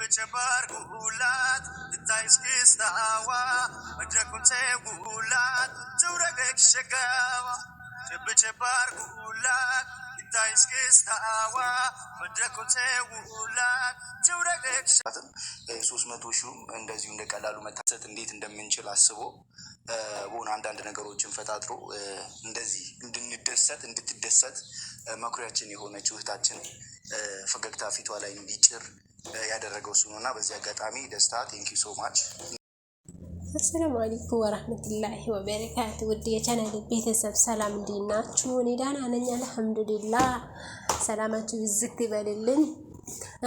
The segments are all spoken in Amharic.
bargulat Tais kistawa Majakunte gulat Juragek shagawa Tibiche bargulat Tais kistawa Majakunte gulat Juragek shagawa 300 ሺህ እንደዚሁ እንደቀላሉ መታሰት እንዴት እንደምንችል አስቦ ወን አንዳንድ ነገሮችን ፈታትሮ እንደዚህ እንድትደሰት መኩሪያችን የሆነች እህታችን ፈገግታ ፊቷ ላይ እንዲጭር ያደረገው ሱኑና በዚህ አጋጣሚ ደስታ ቴንክ ዩ ሶ ማች። አሰላሙ አለይኩም ወራህመቱላሂ ወበረካቱ። ውድ የቻናሌ ቤተሰብ ሰላም እንዴት ናችሁ? እኔ ደህና ነኝ አልሐምዱሊላህ። ሰላማችሁ ይዝት ይበልልኝ።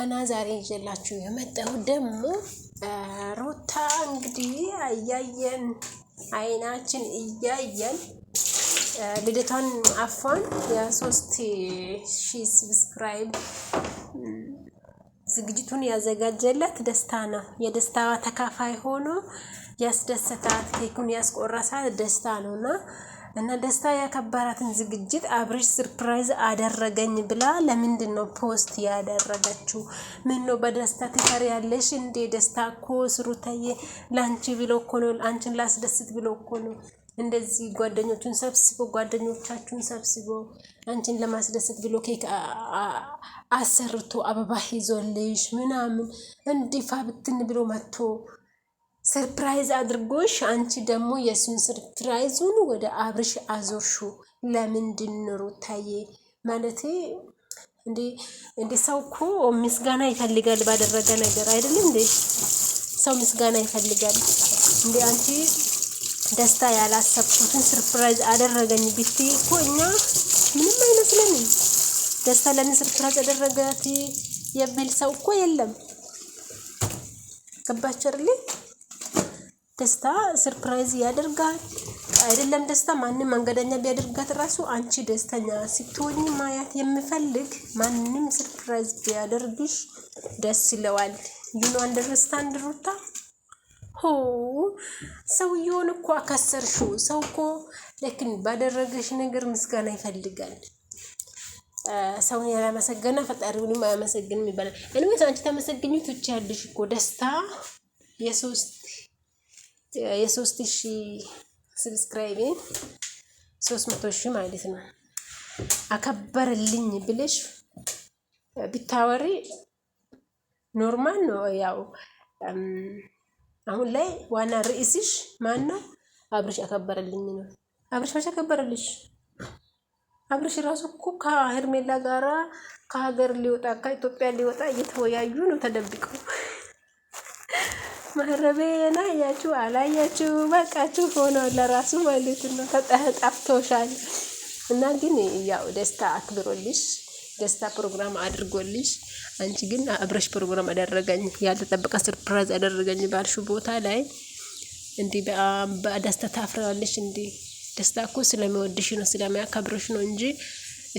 እና ዛሬ ይዤላችሁ የመጣሁት ደግሞ ሩታ እንግዲህ አያየን አይናችን እያየን ልደቷን አፏን የ3000 ሰብስክራይብ ዝግጅቱን ያዘጋጀለት ደስታ ነው። የደስታዋ ተካፋይ ሆኖ ያስደሰታት ኬኩን ያስቆረሳት ደስታ ነውና እና ደስታ ያከበራትን ዝግጅት አብርሽ ሰርፕራይዝ አደረገኝ ብላ ለምንድን ነው ፖስት ያደረገችው? ምን ነው በደስታ ትፈሪያለሽ እንዴ? ደስታ እኮ ሩታዬ ላንቺ ብሎ እኮ ነው፣ አንቺን ላስደስት ብሎ እኮ ነው እንደዚህ ጓደኞቻችሁን ሰብስቦ አንቺን ለማስደሰት ብሎ ኬክ አሰርቶ አበባ ይዞልሽ ምናምን እንዲፋ ብትን ብሎ መጥቶ ሰርፕራይዝ አድርጎሽ፣ አንቺ ደግሞ የሱን ሰርፕራይዙን ወደ አብርሽ አዞርሹ። ለምንድን ነው ሩታዬ? ማለቴ እንዴ ሰው እኮ ምስጋና ይፈልጋል ባደረገ ነገር አይደለም እንዴ? ሰው ምስጋና ይፈልጋል እንዴ? አንቺ ደስታ ያላሰብኩትን ሰርፕራይዝ አደረገኝ ብትይ እኮ እኛ ምንም አይመስለንም። ደስታ ለምን ሰርፕራይዝ አደረጋት የሚል ሰው እኮ የለም። ገባችሁ አይደል? ደስታ ሰርፕራይዝ ያደርጋል አይደለም? ደስታ ማንም መንገደኛ ቢያደርጋት ራሱ አንቺ ደስተኛ ስትሆኚ ማየት የሚፈልግ ማንም ሰርፕራይዝ ቢያደርግሽ ደስ ይለዋል። ዩኖ አንደርስታንድ ሩታ ሰውየውን እኮ አከሰርሽው። ሰው እኮ ለክን ባደረገሽ ነገር ምስጋና ይፈልጋል። ሰውን ያላመሰገነ ፈጣሪውንም አያመሰግንም ይባላል። እንዴት አንቺ ተመሰግኙ ትችያለሽ እኮ ደስታ የ3000 ሰብስክራይብ 300,000 ማለት ነው አከበረልኝ ብለሽ ቢታወሪ ኖርማል ነው። ያው አሁን ላይ ዋና ርዕስሽ ማን ነው? አብርሽ አከበረልኝ ነው። አብርሽ መቼ አከበረልሽ? አብርሽ ራሱ እኮ ከሄርሜላ ጋራ ከሀገር ሊወጣ ከኢትዮጵያ ሊወጣ እየተወያዩ ነው ተደብቀው። ማረቤና ያችሁ አላያችሁ በቃችሁ ሆኖ ለራሱ ማለት ነው ተጣፍቶሻል። እና ግን ያው ደስታ አክብሮልሽ ደስታ ፕሮግራም አድርጎልሽ፣ አንቺ ግን አብርሽ ፕሮግራም አደረገኝ ያልተጠበቀ ሰርፕራይዝ አደረገኝ ባልሹ ቦታ ላይ እንዴ በደስታ ታፍራለሽ እንዴ? ደስታ እኮ ስለሚወድሽ ነው ስለሚያከብርሽ ነው እንጂ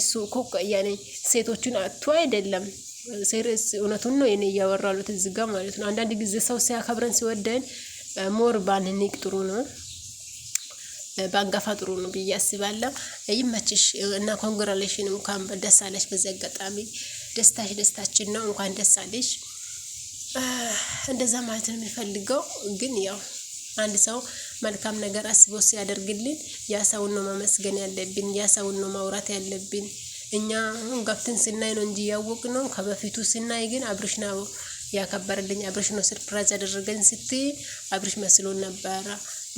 እሱ እኮ ያኔ ሴቶቹን አጥቶ አይደለም። ሴሪየስ እውነቱን ነው የኔ ያወራሉት እዚህ ጋር ማለት ነው። አንዳንድ ጊዜ ሰው ሲያከብረን ሲወደን ሞር ባንኒቅ ጥሩ ነው፣ ባንጋፋ ጥሩ ነው ብዬ አስባለሁ። ይመችሽ እና ኮንግራሌሽን እንኳን ደስ አለሽ። በዚህ አጋጣሚ ደስታሽ ደስታችን ነው። እንኳን ደስ አለሽ። እንደዛ ማለት ነው የሚፈልገው። ግን ያው አንድ ሰው መልካም ነገር አስቦ ሲያደርግልን ያ ሰውን ነው ማመስገን ያለብን፣ ያ ሰውን ነው ማውራት ያለብን። እኛ ገብተን ስናይ ነው እንጂ ያወቅነው ከበፊቱ ስናይ ግን አብርሽ ነው ያከበረልኝ አብርሽ ነው ሰርፕራይዝ ያደረገኝ ስትይ አብርሽ መስሎን ነበረ።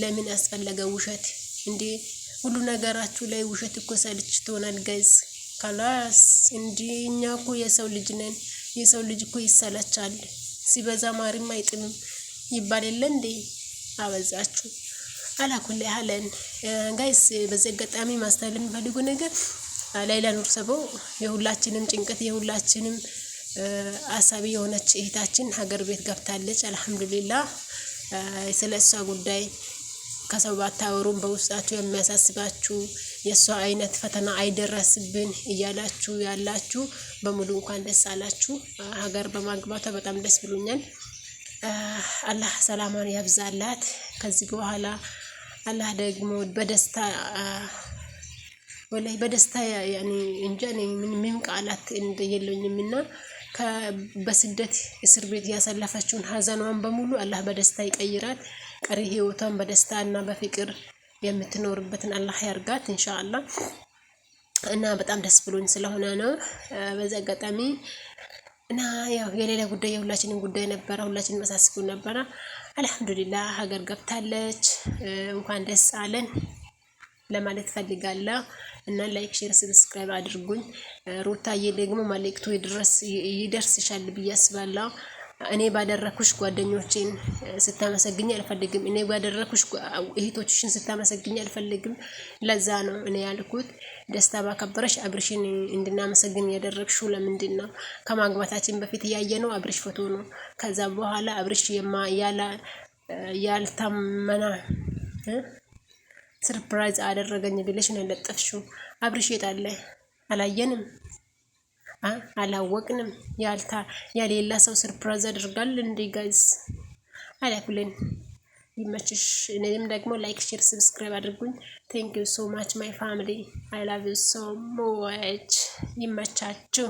ለምን አስፈለገ ውሸት እንዴ? ሁሉ ነገራችሁ ላይ ውሸት እኮ ሰልችቶናል ጋይስ። ካላስ እንዴ እኛ እኮ የሰው ልጅ ነን። የሰው ልጅ እኮ ይሰላቻል። ሲበዛ ማሪም አይጥምም ይባል የለ እንዴ? አበዛችሁ አላኩል ያለን ጋይስ። በዚህ አጋጣሚ ማስተላለፍ የሚፈልጉ ነገር ላይላ ኑር ሰበው የሁላችንም ጭንቀት የሁላችንም አሳቢ የሆነች እህታችን ሀገር ቤት ገብታለች። አልሐምዱሊላህ። ስለሷ ጉዳይ ከሰው ባታወሩም በውስጣችሁ የሚያሳስባችሁ የሷ አይነት ፈተና አይደረስብን እያላችሁ ያላችሁ በሙሉ እንኳን ደስ አላችሁ። ሀገር በማግባቷ በጣም ደስ ብሎኛል። አላህ ሰላማን ያብዛላት። ከዚህ በኋላ አላህ ደግሞ በደስታ ወላይ በደስታ ያኔ እንጃ ምን ቃላት እንደየለኝምና በስደት እስር ቤት ያሳለፈችውን ሀዘኗን በሙሉ አላህ በደስታ ይቀይራት። ቀሪ ህይወቷን በደስታ እና በፍቅር የምትኖርበትን አላህ ያርጋት ኢንሻአላህ። እና በጣም ደስ ብሎኝ ስለሆነ ነው በዚህ አጋጣሚ እና ያው የሌላ ጉዳይ የሁላችንም ጉዳይ ነበረ። ሁላችንም መሳስኩን ነበረ። አልሐምዱሊላህ ሀገር ገብታለች። እንኳን ደስ አለን ለማለት ፈልጋለሁ። እና ላይክ ሼር ሰብስክራይብ አድርጉኝ። ሩታዬ ደግሞ መልእክቱ ይደርስሻል ብዬ አስባለሁ። እኔ ባደረኩሽ ጓደኞቼን ስታመሰግኝ አልፈልግም። እኔ ባደረኩሽ እህቶችሽን ስታመሰግኝ አልፈልግም። ለዛ ነው እኔ ያልኩት። ደስታ ባከበረሽ አብርሽን እንድናመሰግን ያደረግሽው ለምንድን ነው? ከማግባታችን በፊት ያየነው አብርሽ ፎቶ ነው። ከዛ በኋላ አብርሽ ያልታመና ሰርፕራይዝ አደረገኝ ብለሽ ነው የለጠፍሽው። አብርሽ የት አለ? አላየንም፣ አላወቅንም። ያሌላ ሰው ሰርፕራይዝ አድርጋል እንዴ ጋይስ? አላኩልን ይመችሽ። እኔም ደግሞ ላይክ ሼር ሰብስክራይብ አድርጉኝ። ቴንክ ዩ ሶ ማች ማይ ፋሚሊ አይ ላቭ ዩ ሶ ሙች። ይመቻችሁ።